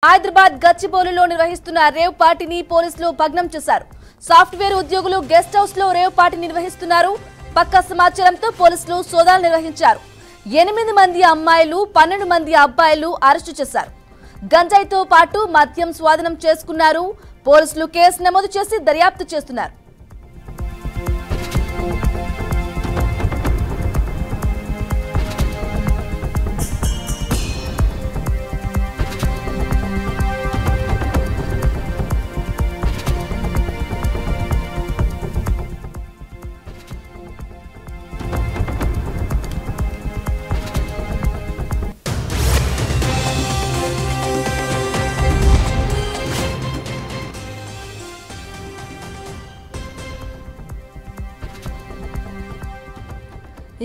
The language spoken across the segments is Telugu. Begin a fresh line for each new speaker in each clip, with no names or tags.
హైదరాబాద్ గచ్చిబౌలిలో నిర్వహిస్తున్న రేవ్ పార్టీని పోలీసులు భగ్నం చేశారు. సాఫ్ట్వేర్ ఉద్యోగులు గెస్ట్ హౌస్ లో రేవ్ పార్టీ నిర్వహిస్తున్నారు. పక్కా సమాచారంతో పోలీసులు సోదాలు నిర్వహించారు. 8 మంది అమ్మాయిలు 12 మంది అబ్బాయిలు అరెస్టు చేశారు. గంజాయితో పాటు మద్యం స్వాధీనం చేసుకున్నారు. పోలీసులు కేసు నమోదు చేసి దర్యాప్తు చేస్తున్నారు.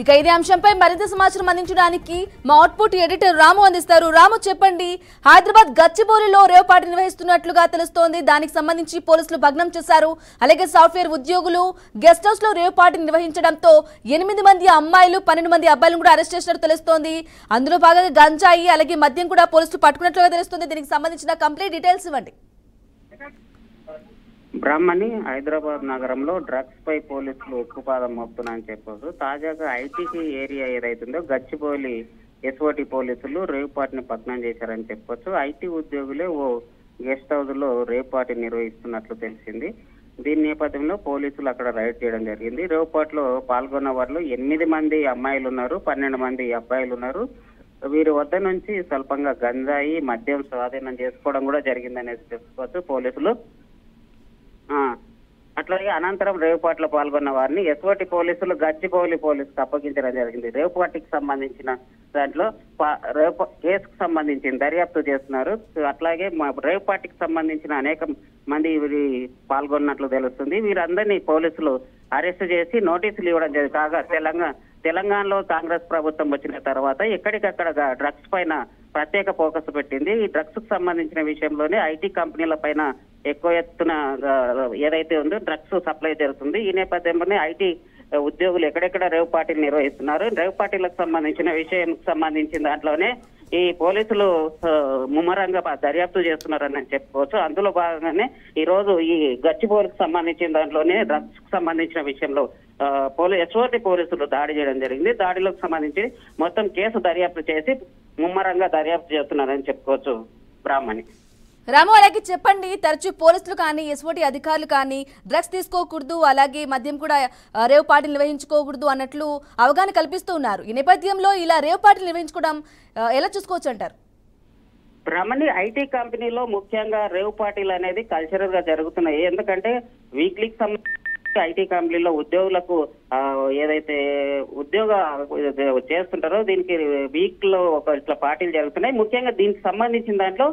ఇక ఇదే అంశంపై మరింత సమాచారం అందించడానికి మా అవుట్పుట్ ఎడిటర్ రాము అందిస్తారు. రాము, చెప్పండి. హైదరాబాద్ గచ్చిబౌలిలో రేవ్ పార్టీ నిర్వహిస్తున్నట్లుగా తెలుస్తోంది. దానికి సంబంధించి పోలీసులు భగ్నం చేశారు. అలాగే సాఫ్ట్వేర్ ఉద్యోగులు గెస్ట్ హౌస్ లో రేవ్ పార్టీ నిర్వహించడంతో 8 మంది అమ్మాయిలు 12 మంది అబ్బాయిలను కూడా అరెస్ట్ చేసినట్టు తెలుస్తోంది. అందులో భాగంగా గంజాయి అలాగే మద్యం కూడా పోలీసులు పట్టుకున్నట్లుగా తెలుస్తోంది. దీనికి సంబంధించిన కంప్లీట్ డీటెయిల్స్ ఇవ్వండి.
బ్రాహ్మణి హైదరాబాద్ నగరంలో డ్రగ్స్ పై పోలీసులు ఉక్కుపాదం మోపుతున్నారని చెప్పొచ్చు. తాజాగా ఐటీసీ ఏరియా ఏదైతుందో గచ్చిబౌలి ఎస్ఓటి పోలీసులు రేవ్ పార్టీని భగ్నం చేశారని చెప్పొచ్చు. ఐటీ ఉద్యోగులే ఓ గెస్ట్ హౌస్ లో రేవ్ పార్టీ నిర్వహిస్తున్నట్లు తెలిసింది. దీని నేపథ్యంలో పోలీసులు అక్కడ రైడ్ చేయడం జరిగింది. రేవ్ పార్టీలో పాల్గొన్న వారిలో 8 మంది అమ్మాయిలు ఉన్నారు, 12 మంది అబ్బాయిలు ఉన్నారు. వీరి వద్ద నుంచి స్వల్పంగా గంజాయి మద్యం స్వాధీనం చేసుకోవడం కూడా జరిగిందనేసి చెప్పుకోవచ్చు పోలీసులు. అట్లాగే అనంతరం రేవ్ పార్టీలో పాల్గొన్న వారిని ఎస్ఓటి పోలీసులు గచ్చిబౌలి పోలీసుకు అప్పగించడం జరిగింది. రేవ్ పార్టీకి సంబంధించిన దాంట్లో కేసుకు సంబంధించిన దర్యాప్తు చేస్తున్నారు. అట్లాగే రేవ్ పార్టీకి సంబంధించిన అనేక మంది వీరి పాల్గొన్నట్లు తెలుస్తుంది. వీరందరినీ పోలీసులు అరెస్టు చేసి నోటీసులు ఇవ్వడం జరిగింది. కాగా తెలంగాణలో కాంగ్రెస్ ప్రభుత్వం వచ్చిన తర్వాత ఎక్కడికక్కడ డ్రగ్స్ పైన ప్రత్యేక ఫోకస్ పెట్టింది. ఈ డ్రగ్స్ కు సంబంధించిన విషయంలోనే ఐటీ కంపెనీల పైన ఎక్కువ ఎత్తున ఏదైతే ఉందో డ్రగ్స్ సప్లై జరుగుతుంది. ఈ నేపథ్యంలోనే ఐటీ ఉద్యోగులు ఎక్కడెక్కడ రేవ్ పార్టీలు నిర్వహిస్తున్నారు. రేవ్ పార్టీలకు సంబంధించిన విషయానికి సంబంధించిన దాంట్లోనే ఈ పోలీసులు ముమ్మరంగా దర్యాప్తు చేస్తున్నారని చెప్పుకోవచ్చు. అందులో భాగంగానే ఈ రోజు ఈ గచ్చిబౌలికి సంబంధించిన దాంట్లోనే డ్రగ్స్ కు సంబంధించిన విషయంలో ఎస్ఓటి పోలీసులు దాడి చేయడం జరిగింది. దాడిలకు సంబంధించి మొత్తం కేసు దర్యాప్తు చేసి ముమ్మరంగా దర్యాప్తు చేస్తున్నారని చెప్పుకోవచ్చు. బ్రాహ్మణి
రాము, అలాగే చెప్పండి, తరచూ పోలీసులు కానీ ఎస్ఓటి అధికారులు కానీ డ్రగ్స్ తీసుకోకూడదు, అలాగే మద్యం కూడా రేవ్ పార్టీలు నిర్వహించుకోకూడదు అన్నట్లు అవగాహన కల్పిస్తూ ఉన్నారు. ఈ నేపథ్యంలో ఇలా రేవ్ పార్టీలు నిర్వహించుకోవడం ఎలా చూసుకోవచ్చు అంటారు?
బ్రాహ్మణి ఐటీ కంపెనీలో ముఖ్యంగా రేవ్ పార్టీలు అనేది కల్చరల్ గా జరుగుతున్నాయి. ఎందుకంటే వీక్లీకి సంబంధించి ఐటీ కంపెనీలో ఉద్యోగులకు ఏదైతే ఉద్యోగ చేస్తుంటారో దీనికి వీక్ లో ఇట్లా పార్టీలు జరుగుతున్నాయి. ముఖ్యంగా దీనికి సంబంధించిన దాంట్లో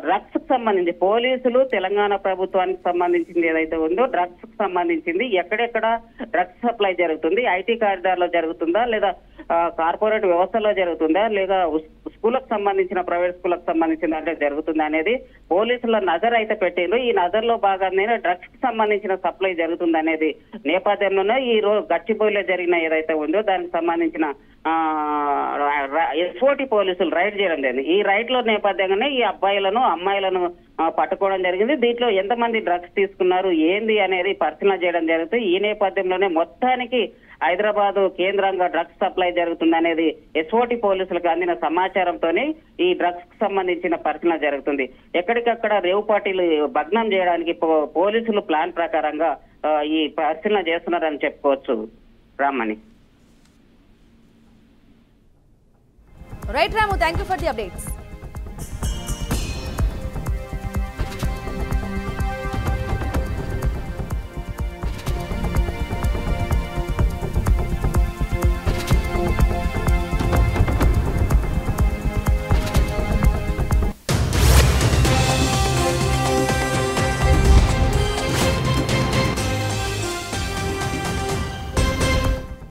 డ్రగ్స్ కు సంబంధించి పోలీసులు తెలంగాణ ప్రభుత్వానికి సంబంధించింది ఏదైతే ఉందో డ్రగ్స్ కు సంబంధించింది ఎక్కడెక్కడ డ్రగ్స్ సప్లై జరుగుతుంది, ఐటీ కారిడార్ లో జరుగుతుందా లేదా కార్పొరేట్ వ్యవస్థలో జరుగుతుందా లేదా స్కూళ్ళకు సంబంధించిన ప్రైవేట్ స్కూళ్ళకు సంబంధించిన దాంట్లో జరుగుతుందా అనేది పోలీసుల నజర్ అయితే పెట్టిండ్రు. ఈ నజర్ లో భాగంగానే డ్రగ్స్ కి సంబంధించిన సప్లై జరుగుతుంది అనేది నేపథ్యంలోనే ఈ రోజు గచ్చిబౌలిలో జరిగిన ఏదైతే ఉందో దానికి సంబంధించిన ఎస్ఓటి పోలీసులు రైడ్ చేయడం జరిగింది. ఈ రైడ్ లో నేపథ్యంగానే ఈ అబ్బాయిలను అమ్మాయిలను పట్టుకోవడం జరిగింది. దీంట్లో ఎంతమంది డ్రగ్స్ తీసుకున్నారు ఏంది అనేది పరిశీలన చేయడం జరుగుతుంది. ఈ నేపథ్యంలోనే మొత్తానికి హైదరాబాద్ కేంద్రంగా డ్రగ్స్ సప్లై జరుగుతుంది అనేది ఎస్ఓటి పోలీసులకు అందిన సమాచారంతోనే ఈ డ్రగ్స్ కు సంబంధించిన పరిశీలన జరుగుతుంది. ఎక్కడికక్కడ రేవ్ పార్టీలు భగ్నం చేయడానికి పోలీసులు ప్లాన్ ప్రకారంగా ఈ పరిశీలన చేస్తున్నారని చెప్పుకోవచ్చు. Brahmani
right Ramu, thank you for the updates.